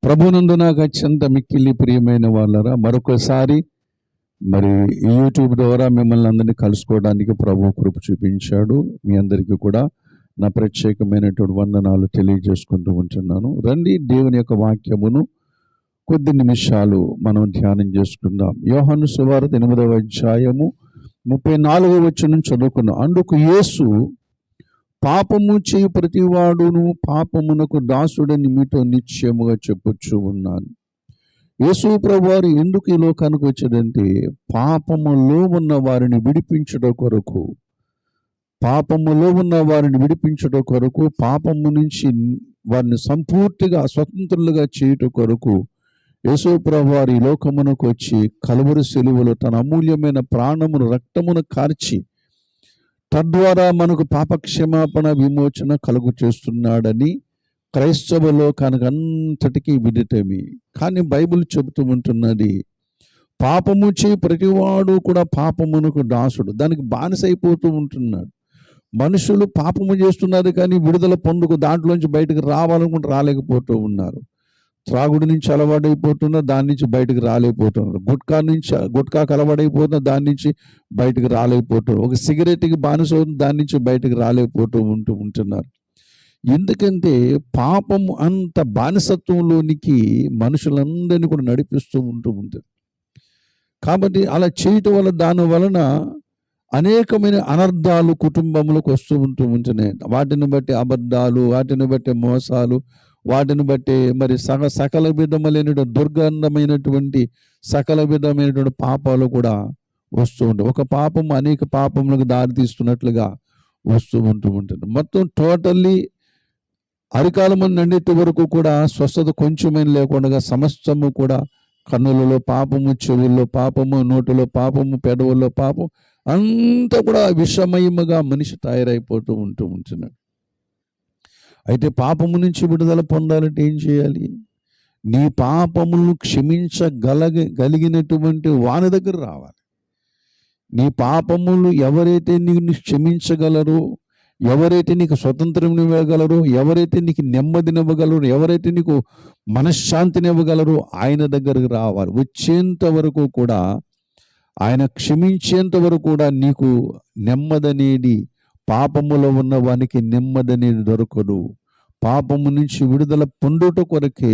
ప్రభునందు నాకు అత్యంత మిక్కిలి ప్రియమైన వాళ్ళరా, మరొకసారి మరి ఈ యూట్యూబ్ ద్వారా మిమ్మల్ని అందరినీ కలుసుకోవడానికి ప్రభు కృప చూపించాడు. మీ అందరికీ కూడా నా ప్రత్యేకమైనటువంటి వందనాలు తెలియజేసుకుంటూ ఉంటున్నాను. రండి, దేవుని యొక్క వాక్యమును కొద్ది నిమిషాలు మనం ధ్యానం చేసుకుందాం. యోహాను సువార్త 8వ అధ్యాయము 34వ వచనం చదువుకున్నాం. అందుకు యేసు, పాపము చేయు ప్రతివాడును పాపమునకు దాసుడని మీతో నిశ్చయముగా చెప్పుచూ ఉన్నాను. యేసు ప్రభువారు ఎందుకు ఈ లోకానికి వచ్చాడంటే పాపములో ఉన్న వారిని విడిపించడం కొరకు, పాపము నుంచి వారిని సంపూర్తిగా స్వతంత్రులుగా చేయుట కొరకు యేసు ప్రభువారు ఈ లోకమునకు వచ్చి కలువరి సిలువలో తన అమూల్యమైన ప్రాణమును, రక్తమును కార్చి తద్వారా మనకు పాపక్షమాపణ, విమోచన కలుగు చేస్తున్నాడని క్రైస్తవ లోకానికి అంతటికీ విదితమే. కానీ బైబిల్ చెబుతూ ఉంటున్నది, పాపము చేయి ప్రతివాడు కూడా పాపమునకు దాసుడు, దానికి బానిసైపోతూ ఉంటున్నాడు. మనుషులు పాపము చేస్తున్నారు కానీ విడుదల పొందుకు దాంట్లోంచి బయటకు రావాలనుకుంటే రాలేకపోతూ ఉన్నారు. త్రాగుడి నుంచి అలవాడైపోతున్నారు, దాని నుంచి బయటకు రాలేకపోతున్నారు. గుట్కాకు అలవాడైపోతున్నారు, దాని నుంచి బయటకు రాలేకపోతున్నారు. ఒక సిగరెట్కి బానిస అవుతుంది, దాని నుంచి బయటకు రాలేకపోతూ ఉంటున్నారు. ఎందుకంటే పాపము అంత బానిసత్వంలోనికి మనుషులందరినీ కూడా నడిపిస్తూ ఉంటుంది. కాబట్టి అలా చేయటం వల్ల దాని వలన అనేకమైన అనర్థాలు కుటుంబములకు వస్తూ ఉంటున్నాయి. వాటిని బట్టి అబద్ధాలు, వాటిని బట్టి మోసాలు, వాటిని బట్టి మరి సకల విధములైనటువంటి దుర్గంధమైనటువంటి సకల విధమైనటువంటి పాపాలు కూడా వస్తూ ఉంటాయి. ఒక పాపము అనేక పాపములకు దారి తీస్తున్నట్లుగా వస్తూ ఉంటుంది. మొత్తం టోటల్లీ అరికాలము నుండి వరకు కూడా స్వస్థత కొంచెమైన లేకుండా సమస్తము కూడా కన్నులలో పాపము, చెవుల్లో పాపము, నోటిలో పాపము, పెదవుల్లో పాపం, అంతా కూడా విషమయముగా మనిషి తయారైపోతూ ఉంటున్నాడు. అయితే పాపము నుంచి విడుదల పొందాలంటే ఏం చేయాలి? నీ పాపములను క్షమించగలిగినటువంటి వాని దగ్గర రావాలి. నీ పాపములు ఎవరైతే నీకు క్షమించగలరో, ఎవరైతే నీకు స్వతంత్రం ఇవ్వగలరో, ఎవరైతే నీకు నెమ్మదినివ్వగలరు, ఎవరైతే నీకు మనశ్శాంతినివ్వగలరో ఆయన దగ్గరకు రావాలి. వచ్చేంత వరకు కూడా, ఆయన క్షమించేంత వరకు కూడా నీకు నెమ్మదనేది, పాపములో ఉన్న వానికి నెమ్మదనేది దొరకదు. పాపము నుంచి విడుదల పొందుట కొరకే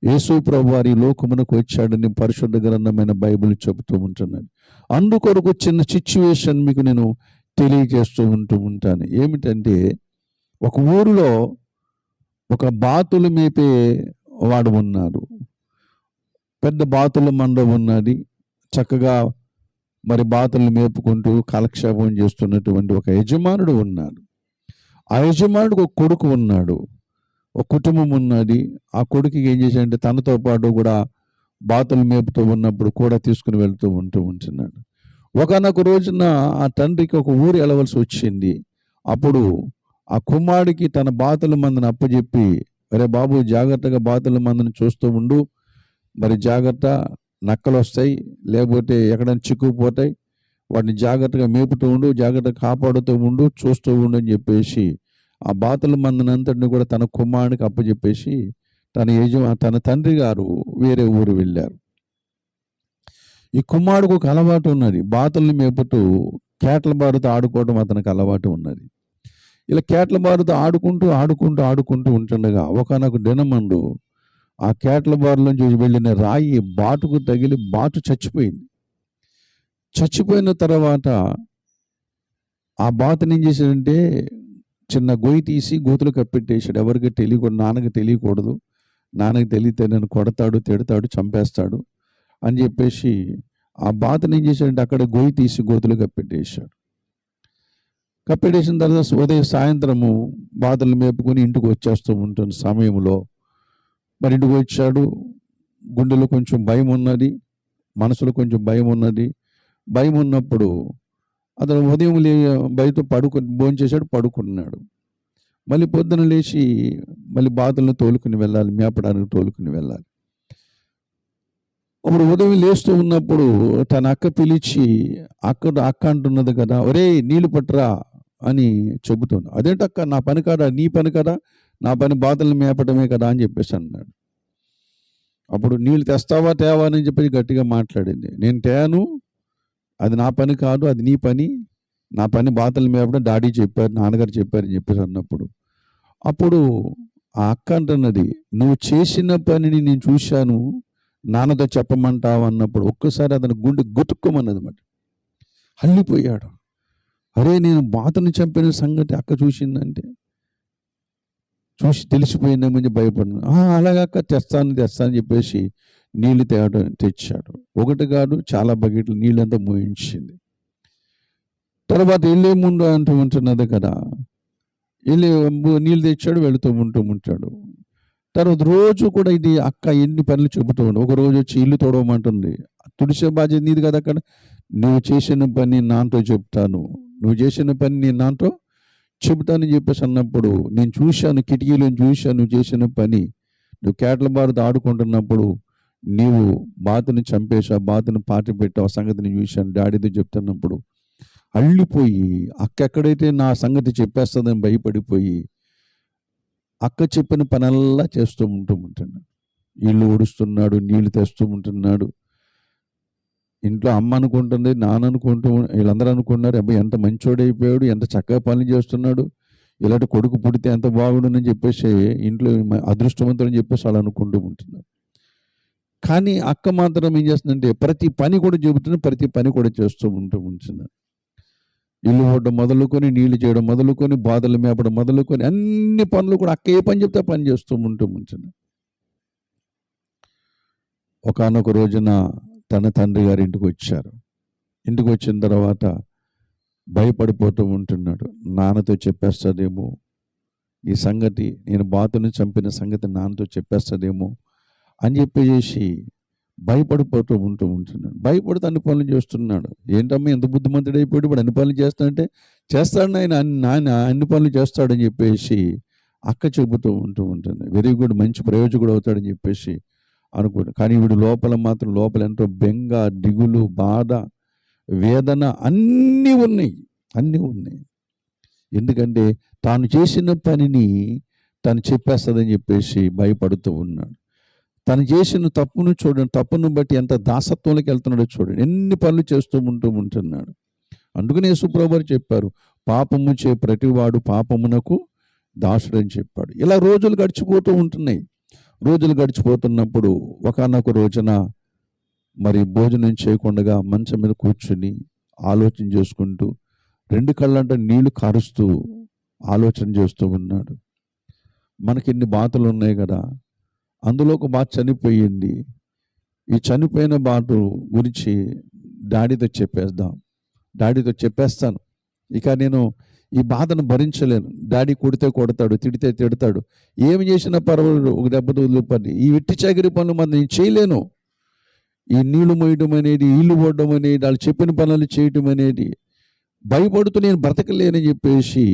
యేసు ప్రభువారు ఈ లోకమునకు వచ్చాడని పరిశుద్ధ గ్రంథమైన బైబిల్ చెబుతూ ఉంటున్నాను. అందుకొరకు చిన్న సిచ్యువేషన్ మీకు నేను తెలియజేస్తూ ఉంటాను. ఏమిటంటే, ఒక ఊరిలో ఒక బాతులు మేపే వాడు ఉన్నాడు. పెద్ద బాతుల మంద ఉన్నది. చక్కగా మరి బాతులు మేపుకుంటూ కాలక్షేపం చేస్తున్నటువంటి ఒక యజమానుడు ఉన్నాడు. ఆ యజమానుడికి ఒక కొడుకు ఉన్నాడు, ఒక కుటుంబం ఉన్నది. ఆ కొడుకుకి ఏం చేశాడంటే తనతో పాటు కూడా బాతులు మేపుతూ ఉన్నప్పుడు కూడా తీసుకుని వెళ్తూ ఉంటున్నాడు. ఒకనొక రోజున ఆ తండ్రికి ఒక ఊరు వెళ్ళవలసి వచ్చింది. అప్పుడు ఆ కుమారుడికి తన బాతుల మందుని అప్పచెప్పి, అరే బాబు, జాగ్రత్తగా బాతుల మందుని చూస్తూ ఉండు, మరి జాగ్రత్త, నక్కలు వస్తాయి, లేకపోతే ఎక్కడైనా చిక్కుకుపోతాయి, వాటిని జాగ్రత్తగా మేపుతూ ఉండు, జాగ్రత్తగా కాపాడుతూ ఉండు, చూస్తూ ఉండు అని చెప్పేసి ఆ బాతుల మందునంతటిని కూడా తన కుమారుడికి అప్పచెప్పేసి తన తండ్రి గారు వేరే ఊరు వెళ్ళారు. ఈ కుమారుడికి ఒక అలవాటు ఉన్నది, బాతుల్ని మేపుతూ కేట్ల బారుతో ఆడుకోవడం అతనికి అలవాటు ఉన్నది. ఇలా కేట్ల బారుతో ఆడుకుంటూ ఉంటుండగా ఒకనొక దినమందు ఆ కేట్ల బారులోంచి వెళ్ళిన రాయి బాటుకు తగిలి బాటు చచ్చిపోయింది. చచ్చిపోయిన తర్వాత ఆ బాతుని ఏం చేశాడంటే చిన్న గొయ్యి తీసి గోతులు కప్పెట్టేశాడు. ఎవరికి తెలియకూడదు, నాన్నకి తెలియకూడదు, నాన్నకి తెలియతే నన్ను కొడతాడు, తిడతాడు, చంపేస్తాడు అని చెప్పేసి ఆ బాతుని ఏం చేశాడంటే అక్కడ గొయ్యి తీసి గోతులు కప్పెట్టేశాడు. కప్పెట్టేసిన తర్వాత ఉదయం సాయంత్రము బాతులు మేపుకొని ఇంటికి వచ్చేస్తూ ఉంటుంది సమయంలో మరి ఇంటికి వచ్చాడు. గుండెలో కొంచెం భయం ఉన్నది, మనసులో కొంచెం భయం ఉన్నది. భయం ఉన్నప్పుడు అతను ఉదయం బయట భోంచేశాడు, పడుకున్నాడు. మళ్ళీ పొద్దున లేచి మళ్ళీ బాతులను తోలుకుని వెళ్ళాలి, మేపడానికి తోలుకుని వెళ్ళాలి. అప్పుడు ఉదయం లేస్తూ ఉన్నప్పుడు తన అక్క పిలిచి, అక్క అంటున్నది కదా, ఒరే నీళ్ళు పట్టురా అని చెబుతుంది. అదేంటక్క, నా పని కాదా, నీ పని కదా, నా పని బాతులను మేపటమే కదా అని చెప్పేసి అన్నాడు. అప్పుడు నీళ్ళు తెస్తావా తేవా అని చెప్పి గట్టిగా మాట్లాడింది. నేను తేను, అది నా పని కాదు, అది నీ పని. నా పని బాతులు మేపడం డాడీ చెప్పారు, నాన్నగారు చెప్పారు అని చెప్పేసి అన్నప్పుడు, అప్పుడు ఆ అక్క అంటున్నది, నువ్వు చేసిన పనిని నేను చూశాను, నాన్నతో చెప్పమంటావు అన్నప్పుడు ఒక్కసారి అతను గుండె గుతుక్కోమన్నది మాట. హల్లిపోయాడు. అరే, నేను బాతుని చంపిన సంగతి అక్క చూసిందంటే, చూసి తెలిసిపోయిందేమని భయపడిన. అలాగే అక్క, తెస్తాను చెప్పేసి నీళ్లు తెచ్చాడు. ఒకటి కాదు, చాలా బకెట్లు నీళ్ళంతా మోయించింది. తర్వాత వెళ్ళే ముందు అంటూ ఉంటున్నది కదా, వెళ్ళి నీళ్ళు తెచ్చాడు, వెళుతూ ఉంటాడు. తర్వాత రోజు కూడా ఇది అక్క ఎన్ని పనులు చెబుతూ ఉండు. ఒక రోజు వచ్చి ఇల్లు తోడవమంటుంది. తుడిసే బాధ్యత నీది కదా అక్కడ. నువ్వు చేసిన పని నాతో చెప్తాను, నువ్వు చేసిన పని నేను నాతో చెబుతానని చెప్పేసి అన్నప్పుడు, నేను చూశాను, కిటికీలో చూశాను నువ్వు చేసిన పని. నువ్వు కేటల బారుతో ఆడుకుంటున్నప్పుడు నీవు బాతుని చంపేశావు, బాతుని పాతి పెట్టావు, సంగతి నేను చూశాను డాడీతో చెప్తున్నప్పుడు అల్లిపోయి, అక్క ఎక్కడైతే నా సంగతి చెప్పేస్తుందని భయపడిపోయి అక్క చెప్పిన పనల్లా చేస్తూ ఉంటున్నాడు. ఇల్లు ఊడుస్తున్నాడు, నీళ్లు తెస్తూ ఉంటున్నాడు. ఇంట్లో అమ్మ అనుకుంటుంది, నాన్న అనుకుంటూ, వీళ్ళందరూ అనుకున్నారు, అబ్బాయి ఎంత మంచోడైపోయాడు, ఎంత చక్కగా పనులు చేస్తున్నాడు, ఇలాంటి కొడుకు పుడితే ఎంత బాగుండని చెప్పేసి ఇంట్లో అదృష్టవంతుడని చెప్పేసి వాళ్ళు అనుకుంటూ ఉంటున్నారు. కానీ అక్క మాత్రం ఏం చేస్తుందంటే ప్రతి పని కూడా చెబుతుంది, ప్రతి పని కూడా చేస్తూ ఉంటున్నారు. ఇల్లు పోవడం మొదలుకొని, నీళ్లు చేయడం మొదలుకొని, బాధలు మేపడం మొదలుకొని, అన్ని పనులు కూడా అక్క ఏ పని చెప్తే పని చేస్తూ ఉంటున్నారు. ఒకానొక రోజున తన తండ్రి గారి ఇంటికి వచ్చారు. ఇంటికి వచ్చిన తర్వాత భయపడిపోతూ ఉంటున్నాడు. నాన్నతో చెప్పేస్తాడేమో ఈ సంగతి, నేను బాతుని చంపిన సంగతి నాన్నతో చెప్పేస్తాడేమో అని చెప్పేసి భయపడిపోతూ ఉంటున్నాడు. భయపడుతూ అన్ని పనులు చేస్తున్నాడు. ఏంటమ్మా ఎంత బుద్ధిమంతుడు అయిపోయాడు, ఇప్పుడు అన్ని పనులు చేస్తాడంటే చేస్తాడు నాయన అన్ని పనులు చేస్తాడని చెప్పేసి అక్క చెబుతూ ఉంటుంది. వెరీ గుడ్, మంచి ప్రయోజకుడు అవుతాడని చెప్పేసి అనుకోండి. కానీ వీడు లోపల ఎంతో బెంగ, దిగులు, బాధ, వేదన అన్నీ ఉన్నాయి. ఎందుకంటే తాను చేసిన పనిని తను చెప్పేస్తుందని చెప్పేసి భయపడుతూ ఉన్నాడు. తను చేసిన తప్పును చూడండి, తప్పును బట్టి ఎంత దాసత్వంలోకి వెళ్తున్నాడో చూడండి, ఎన్ని పనులు చేస్తూ ఉంటున్నాడు. అందుకని యేసుప్రభువు చెప్పారు, పాపము చే ప్రతివాడు పాపమునకు దాసుడని చెప్పాడు. ఇలా రోజులు గడిచిపోతూ ఉంటున్నాయి. రోజులు గడిచిపోతున్నప్పుడు ఒకానొక రోజున మరి భోజనం చేయకుండా మంచం మీద కూర్చుని ఆలోచన చేసుకుంటూ, రెండు కళ్ళంట నీళ్లు కారుస్తూ ఆలోచన చేస్తూ ఉన్నాడు. మనకి ఇన్ని బాతులు ఉన్నాయి కదా, అందులో ఒక బాతు చనిపోయింది. ఈ చనిపోయిన బాతు గురించి డాడీతో చెప్పేస్తాను. ఇక నేను ఈ బాధను భరించలేను. డాడీ కొడితే కొడతాడు, తిడితే తిడతాడు, ఏమి చేసినా పర్వాలేదు, ఒక దెబ్బతో వదిలిపడి ఈ వెట్టి చాకిరి పనులు మనం నేను చేయలేను. ఈ నీళ్లు మోయడం అనేది, ఇల్లు పోవడం అనేది, వాళ్ళు చెప్పిన పనులు చేయటం అనేది భయపడుతూ నేను బ్రతకలేనని చెప్పేసి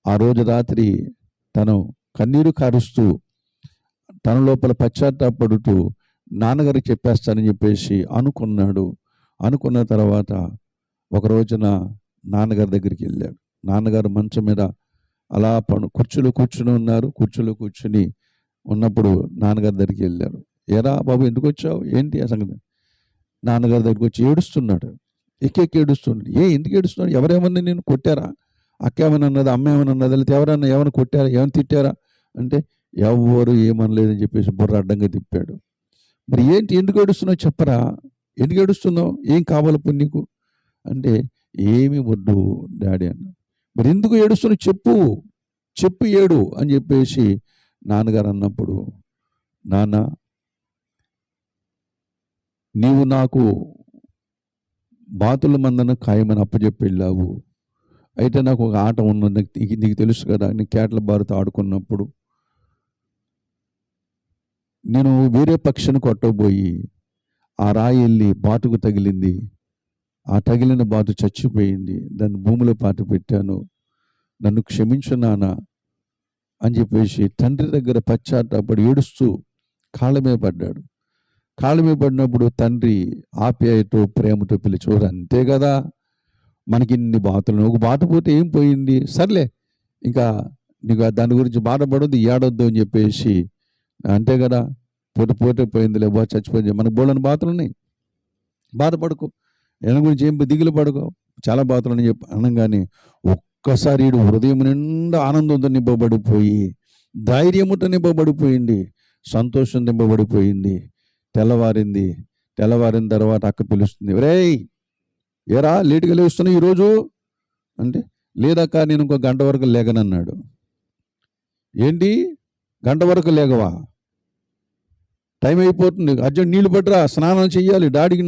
ఆ రోజు రాత్రి తను కన్నీరు కారుస్తూ తన లోపల పశ్చాత్తాపడుతూ నాన్నగారికి చెప్పేస్తానని చెప్పేసి అనుకున్నాడు. అనుకున్న తర్వాత ఒక రోజున నాన్నగారి దగ్గరికి వెళ్ళాడు. నాన్నగారు మంచం మీద అలా కుర్చీలో కూర్చుని ఉన్నారు. కుర్చీలో కూర్చుని ఉన్నప్పుడు నాన్నగారి దగ్గరికి వెళ్ళాడు. ఏరా బాబు, ఎందుకు వచ్చావు, ఏంటి ఆ సంగతి? నాన్నగారి దగ్గరికి వచ్చి ఏడుస్తున్నాడు. ఎక్కెక్కి ఏడుస్తున్నాడు. ఎందుకు ఏడుస్తున్నాడు? ఎవరేమన్నా నేను కొట్టారా? అక్క ఏమని అన్నది, అమ్మ ఏమని అన్నది, లేకపోతే ఎవరైనా కొట్టారా, ఏమైనా తిట్టారా అంటే ఎవరు ఏమనలేదని చెప్పేసి బుర్ర అడ్డంగా తిప్పాడు. మరి ఏంటి, ఎందుకు ఏడుస్తున్నావు చెప్పరా, ఎందుకు ఏడుస్తున్నావు, ఏం కావాలి ఇప్పుడు నీకు అంటే ఏమి వద్దు డాడీ అన్న. మరి ఎందుకు ఏడుస్తున్నావు చెప్పు ఏడు అని చెప్పేసి నాన్నగారు అన్నప్పుడు, నాన్న నీవు నాకు బాతుల మందను ఖాయమని అప్పచెప్పి వెళ్ళావు. అయితే నాకు ఒక ఆట ఉన్నది, నీకు తెలుసు కదా, నేను కేటల బారుతో ఆడుకున్నప్పుడు నేను వేరే పక్షిని కొట్టబోయి ఆ రాయి వెళ్ళి బాతుకు తగిలింది. ఆ తగిలిన బాతు చచ్చిపోయింది. దాన్ని భూమిలో పాతి పెట్టాను, నన్ను క్షమించు నాన్న అని చెప్పేసి తండ్రి దగ్గర పశ్చాత్తాపడి ఏడుస్తూ కాళ్ళ మీద పడ్డాడు. కాళ్ళ మీద పడినప్పుడు తండ్రి ఆప్యాయతో, ప్రేమతో పిలిచేవారు. అంతే కదా, మనకి ఇన్ని బాతులు, ఒక బాత పోతే ఏం పోయింది, సర్లే ఇంకా నీకు దాని గురించి బాధపడొద్దు, ఏడొద్దు అని చెప్పేసి, అంతే కదా, పోతే పోయిందిలే బా, చచ్చిపోయింది. మనకు బోళ్ళని బాధలు ఉన్నాయి, బాధపడుకో, ఏళ్ళ గురించి ఏం దిగులు పడుకో, చాలా బాధలు అని చెప్పి అనగానే ఒక్కసారి ఈడు హృదయం నిండా ఆనందంతో నింపబడిపోయి, ధైర్యముతో నింపబడిపోయింది, సంతోషం నింపబడిపోయింది. తెల్లవారిన తర్వాత అక్క పిలుస్తుంది, రేయ్ ఏరా లేటుగా లేస్తున్నావు ఈరోజు అంటే, లేదక్క నేను ఇంకో గంట వరకు లేగనన్నాడు. ఏంటి గంట వరకు లేగవా? టైం అయిపోతుంది, అర్జెంట్ నీళ్లు పట్టరా, స్నానం చేయాలి, డాడీకి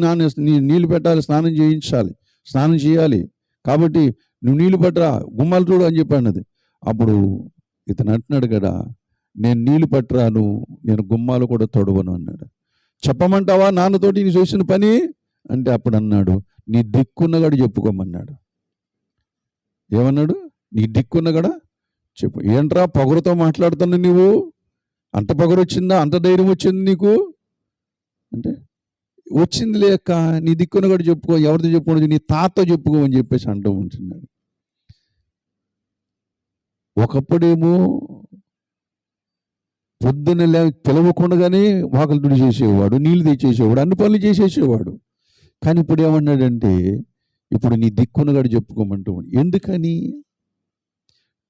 నీళ్లు పెట్టాలి, స్నానం చేయాలి, కాబట్టి నువ్వు నీళ్లు పట్టరా, గుమ్మాలు చూడు అని చెప్పాను. అది అప్పుడు ఇతను అంటున్నాడు కదా, నేను నీళ్లు పట్టరాను, నేను గుమ్మాలు కూడా తొడవను అన్నాడు. చెప్పమంటావా నాన్నతోటి నీ చేసిన పని అంటే, అప్పుడు అన్నాడు, నీ దిక్కున్నగాడు చెప్పుకోమన్నాడు. ఏమన్నాడు? నీ దిక్కున్నగాడ చెప్పు. ఏంట్రా పొగరుతో మాట్లాడుతున్నా, నువ్వు అంత పొగరు వచ్చిందా, అంత ధైర్యం వచ్చింది నీకు అంటే, వచ్చింది లేక నీ దిక్కున్నగాడు చెప్పుకో. ఎవరితో చెప్పుకోవచ్చు? నీ తాతతో చెప్పుకో అని చెప్పేసి అంటూ ఉంటున్నాడు. ఒకప్పుడేమో పొద్దున్న పిలవకుండానే వాకలు తుడి చేసేవాడు, నీళ్ళు తెచ్చేసేవాడు, అన్ని పనులు చేసేసేవాడు. కానీ ఇప్పుడు ఏమన్నాడంటే, ఇప్పుడు నీ దిక్కున్నగాడు చెప్పుకోమంటూ. ఎందుకని?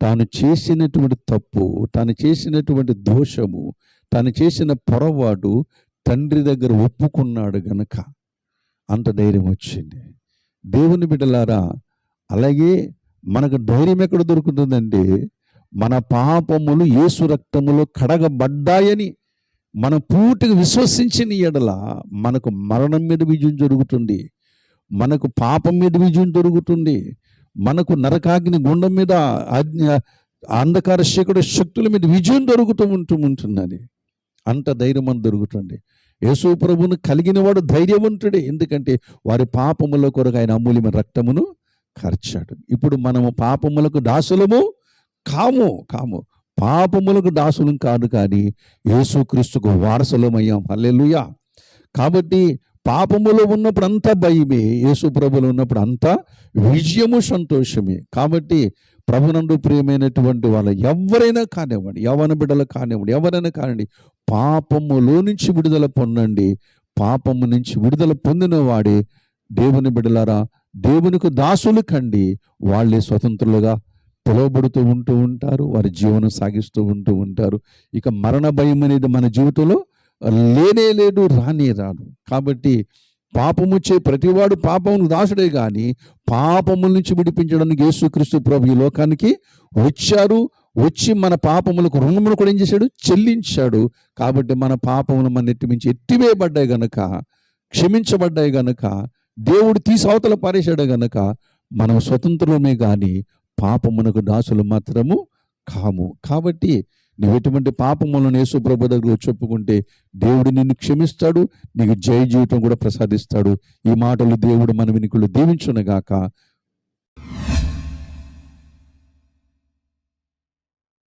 తాను చేసినటువంటి తప్పు, తాను చేసినటువంటి దోషము, తాను చేసిన పొరపాటు తండ్రి దగ్గర ఒప్పుకున్నాడు గనక అంత ధైర్యం వచ్చింది. దేవుని బిడ్డలారా, అలాగే మనకు ధైర్యం ఎక్కడ దొరుకుతుందంటే, మన పాపములు యేసు రక్తములో కడగబడ్డాయని మనం పూర్తిగా విశ్వసించిన ఎడల మనకు మరణం మీద విజయం జరుగుతుంది, మనకు పాపం మీద విజయం దొరుకుతుంది, మనకు నరకాగ్ని గుండం మీద అంధకార శక్తుల మీద విజయం ఉంటున్నది. అంత ధైర్యం అని దొరుకుతుంది. యేసు ప్రభువును కలిగిన వాడు ధైర్యవంతుడే, ఎందుకంటే వారి పాపముల కొరకు ఆయన అమూల్యమైన రక్తమును ఖర్చాడు. ఇప్పుడు మనము పాపములకు దాసులము కాము, పాపములకు దాసులం కాదు, కానీ యేసుక్రీస్తుకు వారసులమయ్యాం. హల్లెలూయా. కాబట్టి పాపములో ఉన్నప్పుడు అంతా భయమే, యేసు ప్రభులో ఉన్నప్పుడు అంతా విజయము, సంతోషమే. కాబట్టి ప్రభునందు ప్రియమైనటువంటి వాళ్ళు ఎవరైనా కానివ్వండి, యవ్వన బిడ్డలు కానివ్వండి, ఎవరైనా కానివ్వండి, పాపములో నుంచి విడుదల పొందండి. పాపము నుంచి విడుదల పొందిన వాడే దేవుని బిడ్డలారా, దేవునికి దాసులు కండి, వాళ్ళే స్వతంత్రులుగా పిలువబడుతూ ఉంటారు, వారి జీవనం సాగిస్తూ ఉంటారు. ఇక మరణ భయం అనేది మన జీవితంలో లేనే లేదు, రాదు. కాబట్టి పాపము చే ప్రతివాడు పాపమును దాసుడే, కానీ పాపముల నుంచి విడిపించడానికి యేసుక్రీస్తు ప్రభు ఈ లోకానికి వచ్చి మన పాపములకు రుణమును కూడా ఏం చేశాడు? చెల్లించాడు. కాబట్టి మన పాపములు మన నెత్తి మించి ఎత్తివేయబడ్డాయి గనక, క్షమించబడ్డాయి గనక, దేవుడు తీసి అవతల పారేశాడు గనక మనం స్వతంత్రమే, కానీ పాపమునకు దాసులు మాత్రము కాము. కాబట్టి నువ్వు ఎటువంటి పాపములను యేసు ప్రభు దగ్గర చెప్పుకుంటే దేవుడు నిన్ను క్షమిస్తాడు, నీకు జయ జీవితం కూడా ప్రసాదిస్తాడు. ఈ మాటలు దేవుడు మన వినికులు దీవించునుగాక.